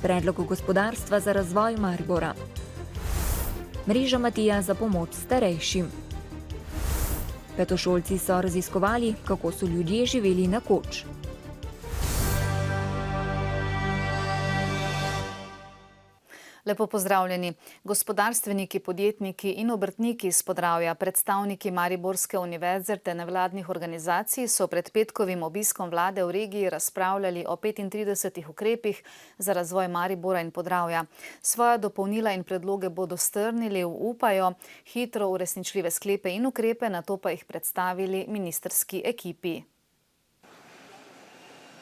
predlog gospodarstva za razvoj Maribora. Mreža Matija za pomoč starejšim. Petošolci so raziskovali, kako so ljudje živeli nekoč. Lepo pozdravljeni. Gospodarstveniki, podjetniki in obrtniki iz Podravja, predstavniki Mariborske univerze ter nevladnih organizacij so pred petkovim obiskom vlade v regiji razpravljali o 35 ukrepih za razvoj Maribora in Podravja. Svoja dopolnila in predloge bodo strnili v, upajo, hitro uresničljive sklepe in ukrepe, nato pa jih predstavili ministrski ekipi.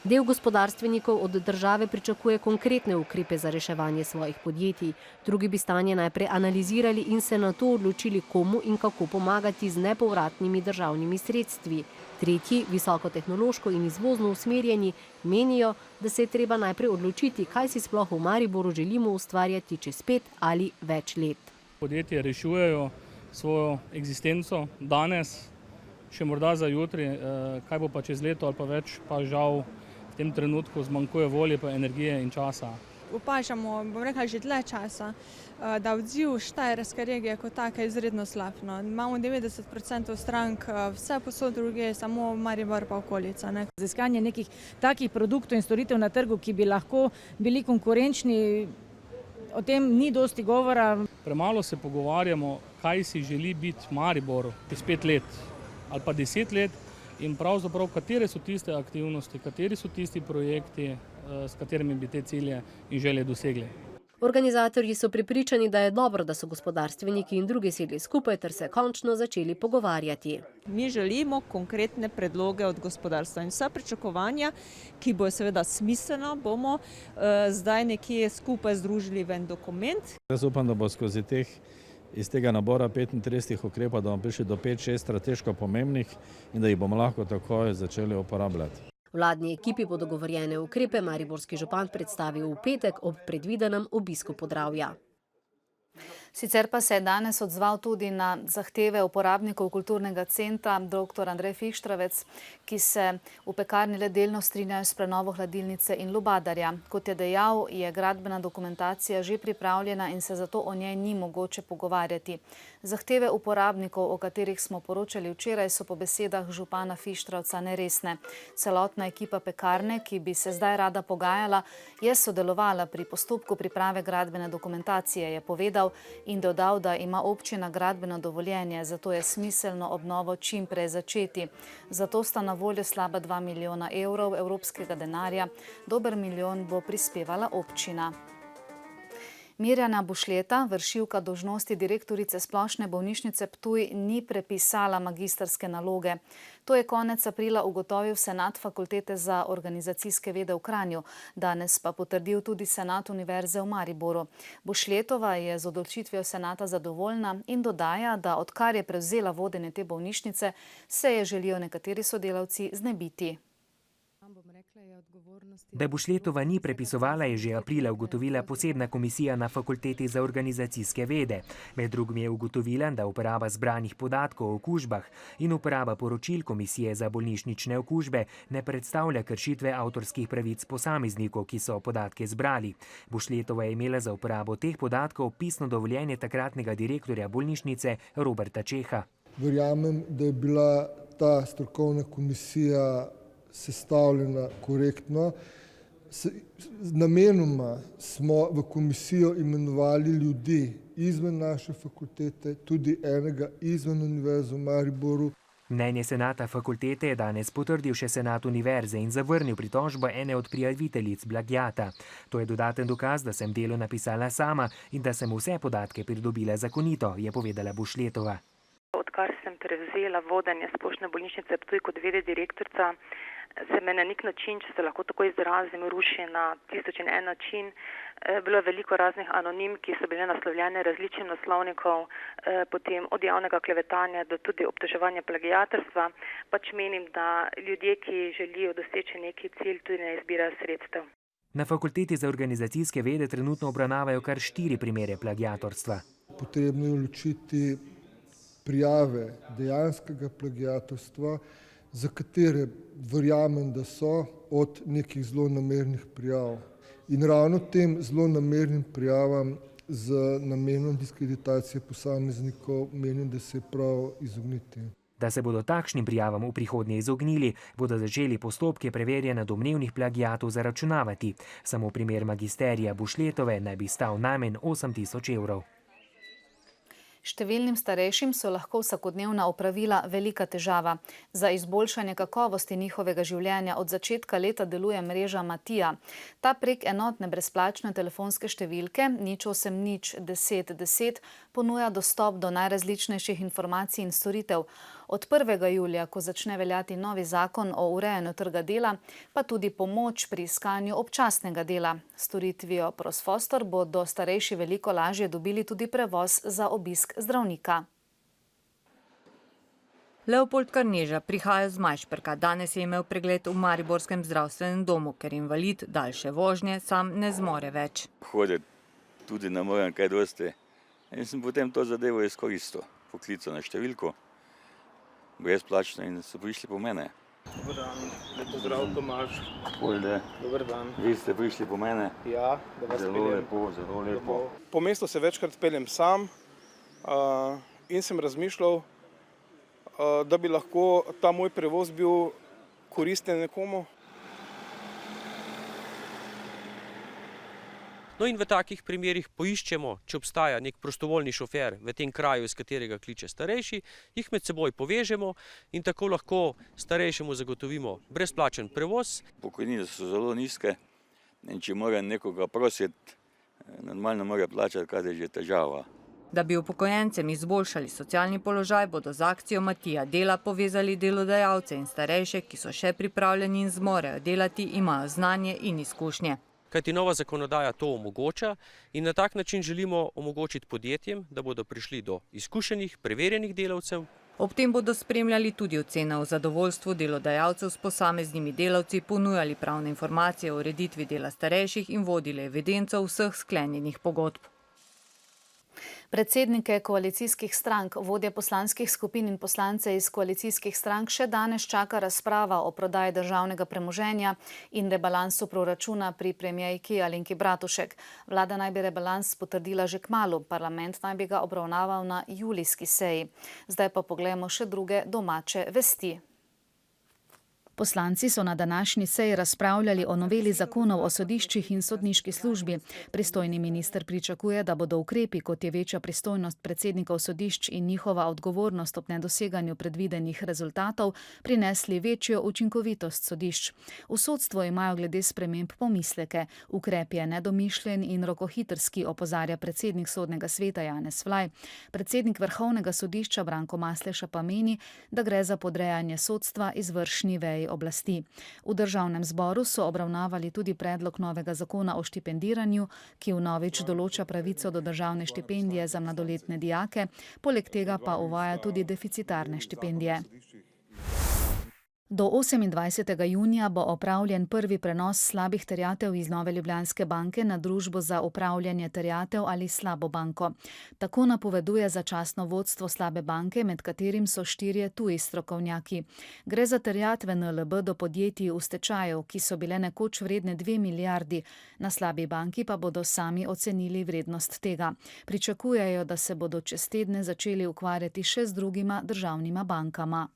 Del gospodarstvenikov od države pričakuje konkretne ukrepe za reševanje svojih podjetij. Drugi bi stanje najprej analizirali in se nato odločili, komu in kako pomagati z nepovratnimi državnimi sredstvi. Tretji, visokotehnološko in izvozno usmerjeni, menijo, da se je treba najprej odločiti, kaj si sploh v Mariboru želimo ustvarjati čez 5 ali več let. Podjetje rešujejo svojo eksistenco danes, še morda za jutri, kaj bo pa čez leto ali pa več, pa žal v tem trenutku zmanjkuje volje, pa energije in časa. Opažamo, bom rekla, že dlje časa, da odziv Štajerske regije kot taka je izredno slab. Imamo 90% strank, vse posod druge, samo Maribor pa okolica. Z iskanje nekih takih produktov in storitev na trgu, ki bi lahko bili konkurenčni, o tem ni dosti govora. Premalo se pogovarjamo, kaj si želi biti Maribor čez 5 let ali pa 10 let. In pravzaprav, katere so tiste aktivnosti, kateri so tisti projekti, s katerimi bi te cilje in želje dosegli. Organizatorji so prepričani, da je dobro, da so gospodarstveniki in drugi sedli skupaj ter se končno začeli pogovarjati. Mi želimo konkretne predloge od gospodarstva in vsa pričakovanja, ki bo seveda smiselno, bomo zdaj nekje skupaj združili v en dokument. Jaz upam, da bo iz tega nabora 35 ukrepov, da bomo prišli do 5-6 strateško pomembnih in da jih bomo lahko takoj začeli uporabljati. Vladni ekipi bo dogovorjene ukrepe mariborski župan predstavil v petek ob predvidenem obisku Podravja. Sicer pa se je danes odzval tudi na zahteve uporabnikov kulturnega centra dr. Andrej Fištravec, ki se v pekarni le delno strinjajo s prenovo hladilnice in lubadarja. Kot je dejal, je gradbena dokumentacija že pripravljena in se zato o njej ni mogoče pogovarjati. Zahteve uporabnikov, o katerih smo poročali včeraj, so po besedah župana Fištravca neresne. Celotna ekipa pekarne, ki bi se zdaj rada pogajala, je sodelovala pri postopku priprave gradbene dokumentacije, je povedal, in dodal, da ima občina gradbeno dovoljenje, zato je smiselno obnovo čim prej začeti. Zato sta na voljo slaba 2 milijona evrov evropskega denarja, dober milijon bo prispevala občina. Mirjana Bušljeta, vršilka dolžnosti direktorice Splošne bolnišnice Ptuj, ni prepisala magistrske naloge. To je konec aprila ugotovil senat Fakultete za organizacijske vede v Kranju, danes pa potrdil tudi senat Univerze v Mariboru. Bušljetova je z odločitvijo senata zadovoljna in dodaja, da odkar je prevzela vodenje te bolnišnice, se je želijo nekateri sodelavci znebiti. Da Bušljetova ni prepisovala, je že aprila ugotovila posebna komisija na Fakulteti za organizacijske vede. Med drugim je ugotovila, da uporaba zbranih podatkov o okužbah in uporaba poročil Komisije za bolnišnične okužbe ne predstavlja kršitve avtorskih pravic posameznikov, ki so podatke zbrali. Bušljetova je imela za uporabo teh podatkov pisno dovoljenje takratnega direktorja bolnišnice Roberta Čeha. Verjamem, da je bila ta strokovna komisija sestavljena korektno. Namenoma smo v komisijo imenovali ljudi izven naše fakultete, tudi enega izven Univerze v Mariboru. Mnenje senata fakultete je danes potrdil še senat univerze in zavrnil pritožbo ene od prijaviteljic plagiata. To je dodaten dokaz, da sem delo napisala sama in da sem vse podatke pridobila zakonito, je povedala Bušljetova. Odkar sem prevzela vodenje Splošne bolnišnice Ptuj kot v.d. direktorica, se me na nek način, če se lahko tako izrazim, ruši na 1001 način. Bilo je veliko raznih anonim, ki so bile naslovljene različnim naslovnikov, potem od javnega klevetanja do tudi obtoževanja plagiatorstva. Pač menim, da ljudje, ki želijo doseči neki cilj, tudi ne izbirajo sredstev. Na Fakulteti za organizacijske vede trenutno obravnavajo kar 4 primere plagiatorstva. Potrebno je ločiti prijave dejanskega plagiatorstva, za katere verjamem, da so od nekih zlonamernih prijav. In ravno tem zelo namernim prijavam z namenom diskreditacije posameznikov menim, da se je prav izogniti. Da se bodo takšnim prijavam v prihodnje izognili, bodo začeli postopke preverjanja domnevnih plagiatov zaračunavati. Samo primer magisterija Bušletove naj bi stal najmanj 8 tisoč evrov. Številnim starejšim so lahko vsakodnevna opravila velika težava. Za izboljšanje kakovosti njihovega življenja od začetka leta deluje mreža Matija. Ta prek enotne brezplačne telefonske številke 080 10 10 ponuja dostop do najrazličnejših informacij in storitev. Od 1. julija, ko začne veljati novi zakon o urejanju trga dela, pa tudi pomoč pri iskanju občasnega dela. Storitvijo Prosfostor bodo starejši veliko lažje dobili tudi prevoz za obisk zdravnika. Leopold Karneža prihaja z Majšperka. Danes je imel pregled v mariborskem zdravstvenem domu, ker invalid daljše vožnje sam ne zmore več. Hoditi tudi ne morem kaj dosti. In sem potem to zadevo izkoristil. Poklical na številko, brezplačno, in so prišli po mene. Dobar dan, lep pozdrav Tomaž. Dobar dan. Vi ste prišli po mene? Ja, da vas peljem. Zelo lepo. Po mestu se večkrat peljem sam in sem razmišljal, da bi lahko ta moj prevoz bil koristen nekomu. No in v takih primerih poiščemo, če obstaja nek prostovoljni šofer v tem kraju, iz katerega kliče starejši, jih med seboj povežemo in tako lahko starejšemu zagotovimo brezplačen prevoz. Pokojnine so zelo nizke in če mora nekoga prositi, normalno mora plačati, kar je že težava. Da bi upokojencem izboljšali socialni položaj, bodo z akcijo Matija dela povezali delodajalce in starejše, ki so še pripravljeni in zmorejo delati, imajo znanje in izkušnje. Kajti nova zakonodaja to omogoča in na tak način želimo omogočiti podjetjem, da bodo prišli do izkušenih, preverjenih delavcev. Ob tem bodo spremljali tudi ocene o zadovoljstvu delodajalcev s posameznimi delavci, ponujali pravne informacije o ureditvi dela starejših in vodili evidenco vseh sklenjenih pogodb. Predsednike koalicijskih strank, vodje poslanskih skupin in poslance iz koalicijskih strank še danes čaka razprava o prodaji državnega premoženja in rebalansu proračuna pri premierki Alenki Bratušek. Vlada naj bi rebalans potrdila že kmalu, parlament naj bi ga obravnaval na julijski seji. Zdaj pa poglejmo še druge domače vesti. Poslanci so na današnji seji razpravljali o noveli zakonov o sodiščih in sodniški službi. Pristojni minister pričakuje, da bodo ukrepi, kot je večja pristojnost predsednikov sodišč in njihova odgovornost ob nedoseganju predvidenih rezultatov, prinesli večjo učinkovitost sodišč. V sodstvu imajo glede sprememb pomisleke. Ukrep je nedomišljen in rokohitrski, opozarja predsednik Sodnega sveta Janez Flaj. Predsednik Vrhovnega sodišča Branko Masleša pa meni, da gre za podrejanje sodstva izvršni veji oblasti. V državnem zboru so obravnavali tudi predlog novega zakona o štipendiranju, ki vnovič določa pravico do državne štipendije za mladoletne dijake, poleg tega pa uvaja tudi deficitarne štipendije. Do 28. junija bo opravljen prvi prenos slabih terjatev iz Nove Ljubljanske banke na Družbo za upravljanje terjatev ali Slabo banko. Tako napoveduje začasno vodstvo Slabe banke, med katerim so 4 tuji strokovnjaki. Gre za terjatve NLB do podjetij v stečaju, ki so bile nekoč vredne 2 milijardi. Na Slabi banki pa bodo sami ocenili vrednost tega. Pričakujejo, da se bodo čez tedne začeli ukvarjati še z drugima državnima bankama.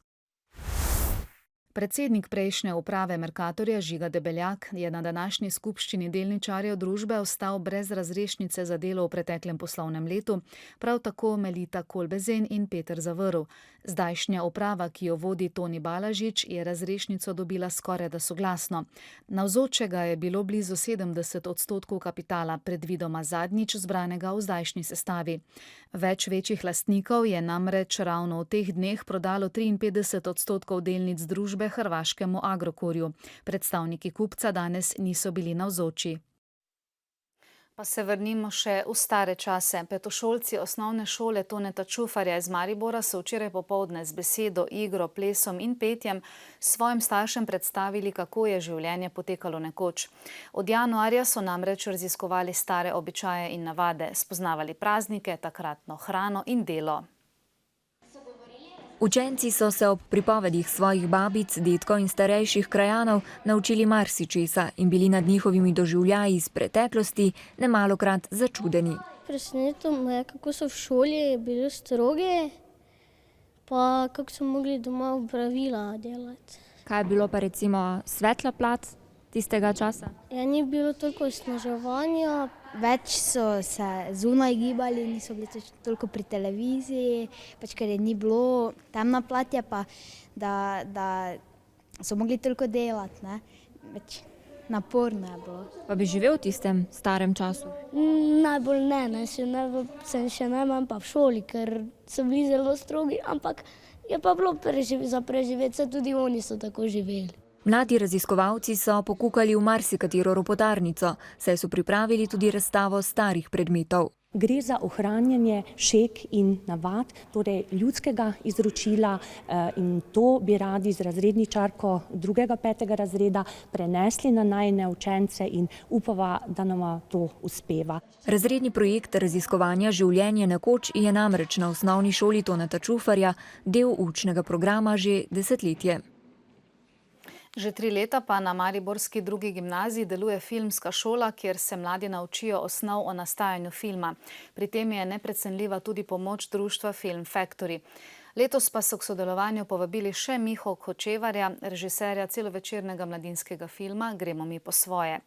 Predsednik prejšnje uprave Mercatorja Žiga Debeljak je na današnji skupščini delničarjev družbe ostal brez razrešnice za delo v preteklem poslovnem letu, prav tako Melita Kolbezen in Peter Zavrl. Zdajšnja uprava, ki jo vodi Toni Balažič, je razrešnico dobila skorajda soglasno. Navzočega je bilo blizu 70% kapitala, predvidoma zadnjič zbranega v zdajšnji sestavi. Več večjih lastnikov je namreč ravno v teh dneh prodalo 53% delnic družbe hrvaškemu Agrokorju. Predstavniki kupca danes niso bili navzoči. Pa se vrnimo še v stare čase. Petošolci osnovne šole Toneta Čufarja iz Maribora so včeraj popoldne z besedo, igro, plesom in petjem svojim staršem predstavili, kako je življenje potekalo nekoč. Od januarja so namreč raziskovali stare običaje in navade, spoznavali praznike, takratno hrano in delo. Učenci so se ob pripovedih svojih babic, dedkov in starejših krajanov naučili marsičesa in bili nad njihovimi doživljaji iz preteklosti nemalokrat začudeni. Presenetilo me je, kako so v šoli bili strogi, pa kako so mogli doma opravila delati. Kaj je bilo pa recimo svetla plat tistega časa? Ja, ni bilo toliko osnaževanja. Več so se zunaj gibali, niso bili toliko pri televiziji, pač ker je ni bilo temna plat, je pa, da so mogli toliko delati, ne? Več naporno je bilo. Pa bi živel v tistem starem času? Najbolj ne, sem še najmanj pa v šoli, ker so bili zelo strogi, ampak je pa bilo za preživeti, saj tudi oni so tako živeli. Mladi raziskovalci so pokukali v marsikatero ropotarnico, saj so pripravili tudi razstavo starih predmetov. Gre za ohranjanje šeg in navad, torej ljudskega izročila, in to bi radi z razredničarko 2. 5. razreda prenesli na najine učence in upava, da nama to uspeva. Razredni projekt raziskovanja življenja nekoč je namreč na osnovni šoli Toneta Čufarja del učnega programa že desetletje. Že 3 leta pa na mariborski 2. gimnaziji deluje filmska šola, kjer se mladi naučijo osnov o nastajanju filma. Pri tem je neprecenljiva tudi pomoč društva Film Factory. Letos pa so k sodelovanju povabili še Miho Hočevarja, režiserja celovečernega mladinskega filma Gremo mi po svoje.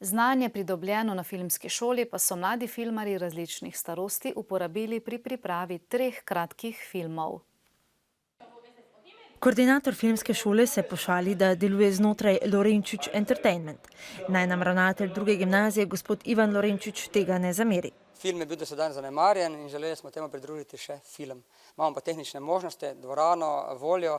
Znanje pridobljeno na filmski šoli pa so mladi filmarji različnih starosti uporabili pri pripravi 3 kratkih filmov. Koordinator filmske šole se pošali, da deluje znotraj Lorenčič Entertainment. Naj nam ravnatelj 2. gimnazije, gospod Ivan Lorenčič, tega ne zameri. Film je bil do sedaj zanemarjen in želeli smo temu pridružiti še film. Imamo pa tehnične možnosti, dvorano, voljo,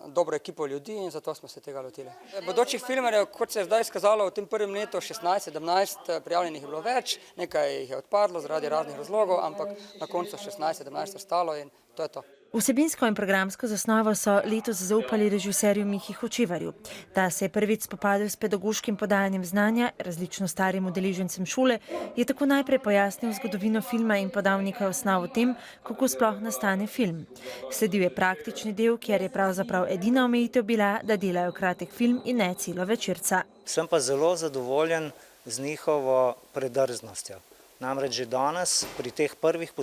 dobro ekipo ljudi in zato smo se tega lotili. Bodočih filmerjev, kot se je zdaj izkazalo, v tem prvem letu 16-17 prijavljenih je bilo več, nekaj jih je odpadlo zaradi raznih razlogov, ampak na koncu 16-17 ostalo in to je to. Vsebinsko in programsko zasnovo so letos zaupali režiserju Mihi Hočevarju. Ta se je prvič spopadel s pedagoškim podajanjem znanja različno starim udeležencem šole, je tako najprej pojasnil zgodovino filma in podal nekaj osnov o tem, kako sploh nastane film. Sledil je praktični del, kjer je pravzaprav edina omejitev bila, da delajo kratek film in ne celovečerca. Sem pa zelo zadovoljen z njihovo predrznostjo. Namreč že danes pri teh prvih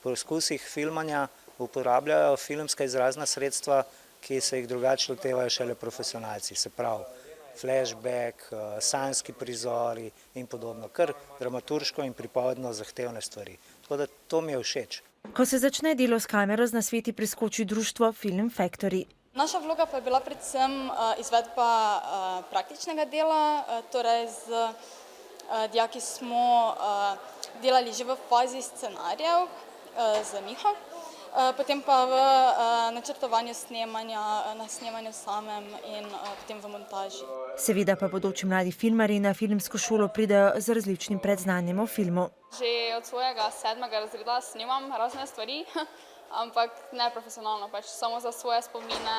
poskusih filmanja uporabljajo filmska izrazna sredstva, ki se jih drugače lotevajo šele profesionalci, se pravi flashback, sanjski prizori in podobno, kar dramaturško in pripovedno zahtevne stvari. Tako da to mi je všeč. Ko se začne delo s kamero, z nasveti priskoči društvo Film Factory. Naša vloga pa je bila predvsem izvedba praktičnega dela, torej z dijaki smo delali že v fazi scenarijev z Miho. Potem pa v načrtovanju snemanja, na snemanju samem in potem v montaži. Seveda pa bodoči mladi filmarji na filmsko šolo pridejo z različnim predznanjem o filmu. Že od svojega 7. razreda snimam razne stvari, ampak ne profesionalno, pač samo za svoje spomine,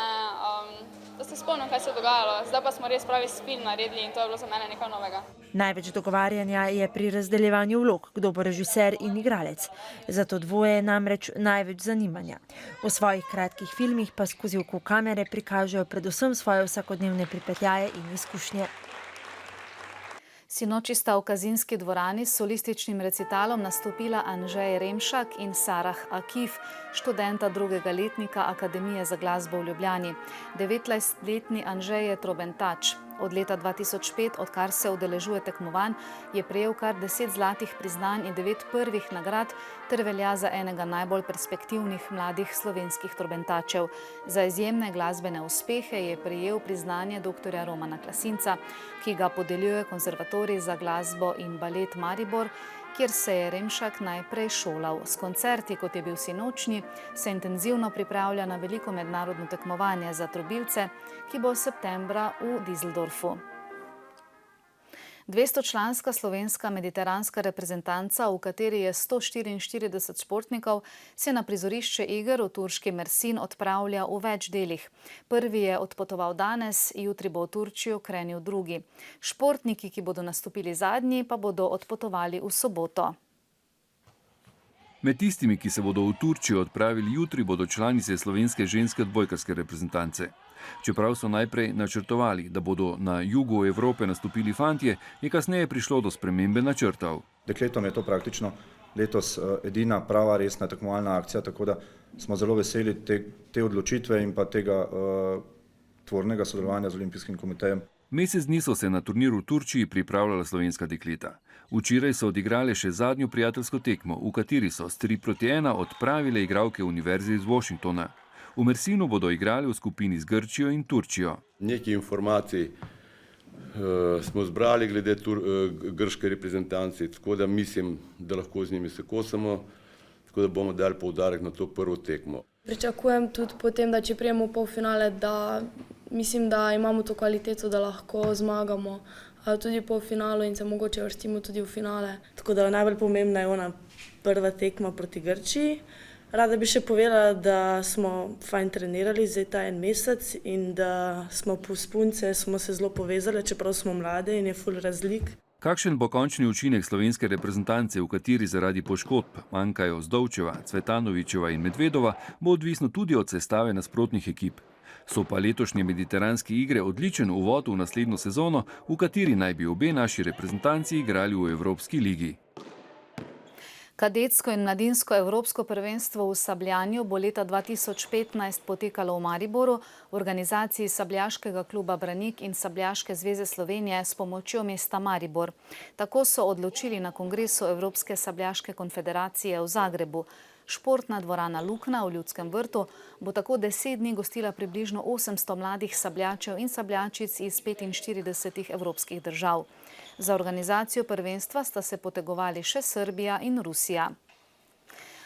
da se spomnim, kaj se je dogajalo. Zdaj pa smo res pravi film naredili in to je bilo za mene nekaj novega. Največ dogovarjanja je pri razdeljevanju vlog, kdo bo režiser in igralec. Zato dvoje je namreč največ zanimanja. V svojih kratkih filmih pa skozi oko kamere prikažejo predvsem svoje vsakodnevne pripetljaje in izkušnje. Sinoči sta v Kazinski dvorani s solističnim recitalom nastopila Anžej Remšak in Sarah Akif, študenta 2. letnika Akademije za glasbo v Ljubljani. 19-letni Anžej je trobentač. Od leta 2005, odkar se udeležuje tekmovanj, je prejel kar 10 zlatih priznanj in 9 prvih nagrad ter velja za enega najbolj perspektivnih mladih slovenskih trobentačev. Za izjemne glasbene uspehe je prejel priznanje dr. Romana Klasinca, ki ga podeljuje Konservatorij za glasbo in balet Maribor, kjer se je Remšak najprej šolal. S koncerti, kot je bil sinočnji, se intenzivno pripravlja na veliko mednarodno tekmovanje za trobilce, ki bo septembra v Düsseldorfu. 200-članska slovenska mediteranska reprezentanca, v kateri je 144 športnikov, se na prizorišče iger v turški Mersin odpravlja v več delih. Prvi je odpotoval danes, jutri bo v Turčijo krenil drugi. Športniki, ki bodo nastopili zadnji, pa bodo odpotovali v soboto. Med tistimi, ki se bodo v Turčijo odpravili jutri, bodo članice slovenske ženske odbojkarske reprezentance. Čeprav so najprej načrtovali, da bodo na jugu Evrope nastopili fantje, je kasneje prišlo do spremembe načrtov. Dekletom je to praktično letos edina prava resna tekmovalna akcija, tako da smo zelo veseli te odločitve in pa tega tvornega sodelovanja z Olimpijskim komitejem. Mesec dni so se na turnir v Turčiji pripravljala slovenska dekleta. Včeraj so odigrale še zadnjo prijateljsko tekmo, v kateri so s 3-1 odpravile igralke Univerze iz Washingtona. V Mersinu bodo igrali v skupini z Grčijo in Turčijo. Nekaj informacij smo zbrali glede grške reprezentance, tako da mislim, da lahko z njimi se kosamo, tako da bomo dali poudarek na to prvo tekmo. Pričakujem tudi potem, da če prijemo v polfinale, da mislim, da imamo to kvaliteto, da lahko zmagamo tudi v polfinalu in se mogoče vrstimo tudi v finale. Tako da najbolj pomembna je ona prva tekma proti Grčiji. Rada bi še povedala, da smo fajn trenirali zdaj ta en mesec in da smo punce smo se zelo povezali, čeprav smo mlade in je ful razlik. Kakšen bo končni učinek slovenske reprezentance, v kateri zaradi poškodb manjkajo Zdovčeva, Cvetanovićeva in Medvedova, bo odvisno tudi od sestave nasprotnih ekip. So pa letošnje mediteranske igre odličen uvod v naslednjo sezono, v kateri naj bi obe naši reprezentanci igrali v Evropski ligi. Kadetsko in mladinsko evropsko prvenstvo v sabljanju bo leta 2015 potekalo v Mariboru v organizaciji Sabljaškega kluba Branik in Sabljaške zveze Slovenije s pomočjo mesta Maribor. Tako so odločili na kongresu Evropske sabljaške konfederacije v Zagrebu. Športna dvorana Lukna v Ljudskem vrtu bo tako 10 dni gostila približno 800 mladih sabljačev in sabljačic iz 45 evropskih držav. Za organizacijo prvenstva sta se potegovali še Srbija in Rusija.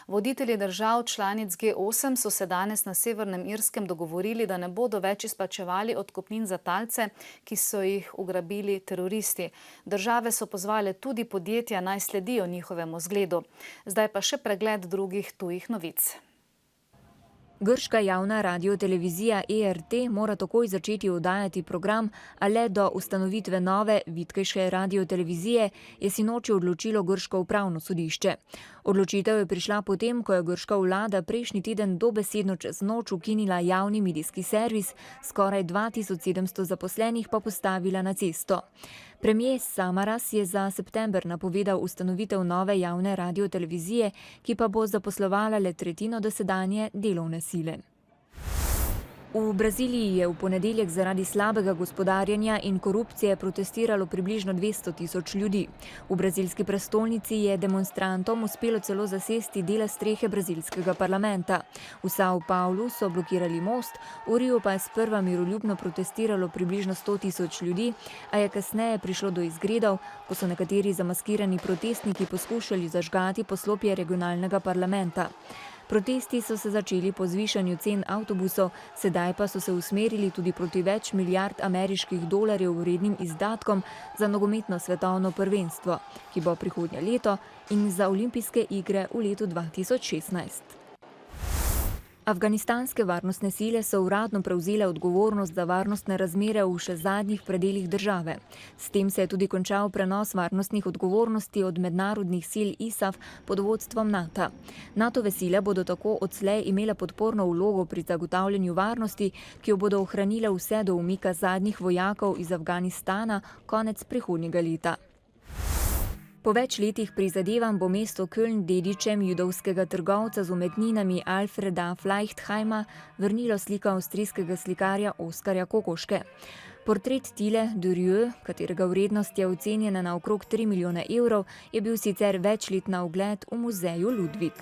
Voditelji držav članic G8 so se danes na Severnem Irskem dogovorili, da ne bodo več izplačevali odkupnin za talce, ki so jih ugrabili teroristi. Države so pozvale tudi podjetja, naj sledijo njihovemu zgledu. Zdaj pa še pregled drugih tujih novic. Grška javna radiotelevizija ERT mora takoj začeti oddajati program, a le do ustanovitve nove, vitkejše radiotelevizije je sinoči odločilo grško upravno sodišče. Odločitev je prišla potem, ko je grška vlada prejšnji teden dobesedno čez noč ukinila javni medijski servis, skoraj 2700 zaposlenih pa postavila na cesto. Premier Samaras je za september napovedal ustanovitev nove javne radiotelevizije, ki pa bo zaposlovala le tretjino dosedanje delovne sile. V Braziliji je v ponedeljek zaradi slabega gospodarjenja in korupcije protestiralo približno 200 000 ljudi. V brazilski prestolnici je demonstrantom uspelo celo zasesti dele strehe brazilskega parlamenta. V São Paulo so blokirali most, v Riu pa je sprva miroljubno protestiralo približno 100 000 ljudi, a je kasneje prišlo do izgredov, ko so nekateri zamaskirani protestniki poskušali zažgati poslopje regionalnega parlamenta. Protesti so se začeli po zvišanju cen avtobusov, sedaj pa so se usmerili tudi proti več milijard ameriških dolarjev vrednim izdatkom za nogometno svetovno prvenstvo, ki bo prihodnje leto, in za olimpijske igre v letu 2016. Afganistanske varnostne sile so uradno prevzele odgovornost za varnostne razmere v še zadnjih predelih države. S tem se je tudi končal prenos varnostnih odgovornosti od mednarodnih sil ISAF pod vodstvom NATO. NATO-ve sile bodo tako odslej imele podporno vlogo pri zagotavljanju varnosti, ki jo bodo ohranile vse do umika zadnjih vojakov iz Afganistana konec prihodnjega leta. Po več letih prizadevanj bo mesto Köln dedičem judovskega trgovca z umetninami Alfreda Fleichtheima vrnilo slika avstrijskega slikarja Oskarja Kokoške. Portret Tile Durieux, katerega vrednost je ocenjena na okrog 3 milijone evrov, je bil sicer več let na ogled v muzeju Ludwig.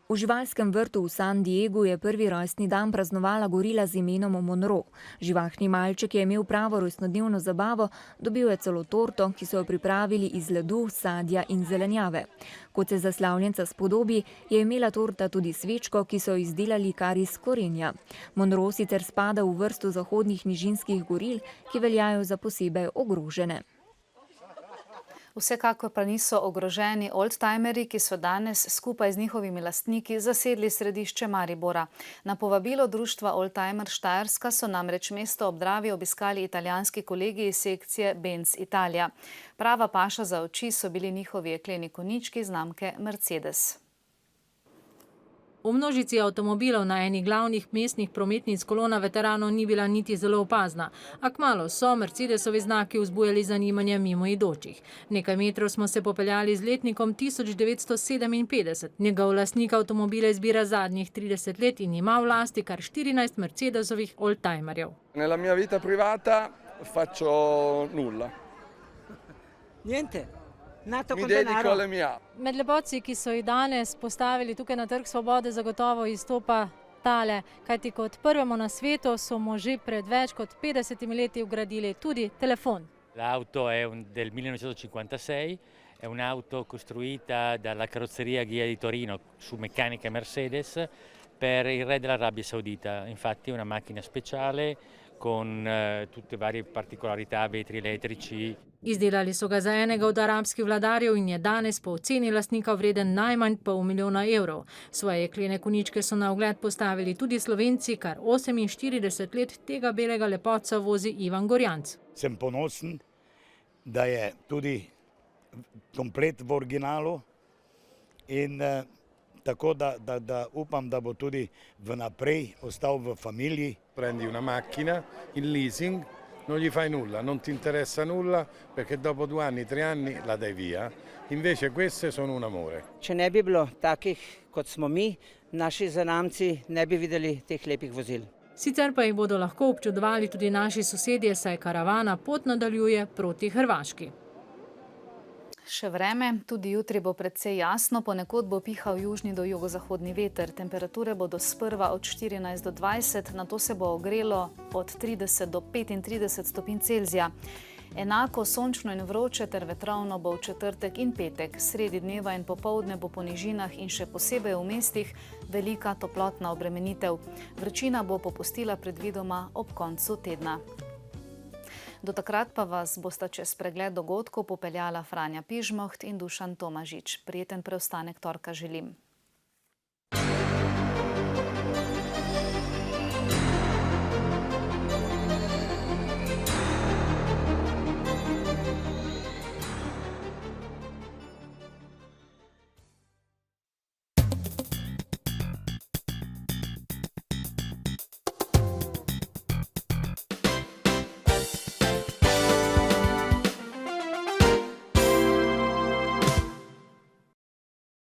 V živalskem vrtu v San Diegu je prvi rojstni dan praznovala gorila z imenom Monroe. Živahni malček je imel pravo rojstnodnevno zabavo, dobil je celo torto, ki so jo pripravili iz ledu, sadja in zelenjave. Kot se zaslavljenca spodobi, je imela torta tudi svečko, ki so jo izdelali kar iz korenja. Monroe sicer spada v vrsto zahodnih nižinskih goril, ki veljajo za posebej ogrožene. Vsekakor pa niso ogroženi oldtimerji, ki so danes skupaj z njihovimi lastniki zasedli središče Maribora. Na povabilo društva Oldtimer Štajerska so namreč mesto ob Dravi obiskali italijanski kolegi iz sekcije Benz Italija. Prava paša za oči so bili njihovi jekleni konjički znamke Mercedes. V množici avtomobilov na eni glavnih mestnih prometnic kolona veteranov ni bila niti zelo opazna, a kmalu so Mercedesovi znaki vzbujali zanimanje mimoidočih. Nekaj metrov smo se popeljali z letnikom 1957. Njegov lastnik avtomobile izbira zadnjih 30 let in ima v lasti kar 14 Mercedesovih oldtimerjev. Nella mia vita privata faccio nulla. Niente. Mi dedico alle mie. Med lepotci, ki so jih danes postavili tukaj na Trg Svobode, zagotovo izstopa tale, kajti kot prvemu na svetu so mu že pred več kot 50 leti vgradili tudi telefon. L'auto è del 1956, è un'auto costruita dalla carrozzeria Ghia di Torino su meccanica Mercedes per il re della Arabia Saudita. Infatti è una macchina speciale con tutte varie particolarità, vetri elettrici. Izdelali so ga za enega od arabskih vladarjev in je danes po oceni lastnika vreden najmanj $500 milijonov. Svoje jeklene konjičke so na ogled postavili tudi Slovenci, kar 48 let tega belega lepotca vozi Ivan Gorjanc. Sem ponosen, da je tudi komplet v originalu in tako da upam, da bo tudi vnaprej ostal v familiji. Prendi una macchina in leasing, non gli fai nulla, non ti interessa nulla perché dopo 2 anni, 3 anni la dai via. Invece queste sono un amore. Če ne bi bilo takih, kot smo mi, naši zanamci ne bi videli teh lepih vozil. Sicer pa jih bodo lahko občudovali tudi naši sosedje, saj karavana pot nadaljuje proti Hrvaški. Še vreme, tudi jutri bo precej jasno, ponekod bo pihal južni do jugozahodni veter. Temperature bodo sprva od 14 do 20, nato se bo ogrelo od 30 do 35 stopinj Celzija. Enako sončno in vroče ter vetrovno bo v četrtek in petek. Sredi dneva in popoldne bo po nižinah in še posebej v mestih velika toplotna obremenitev. Vročina bo popustila predvidoma ob koncu tedna. Do takrat pa vas bosta čez pregled dogodkov popeljala Franja Pižmoht in Dušan Tomažič. Prijeten preostanek torka želim.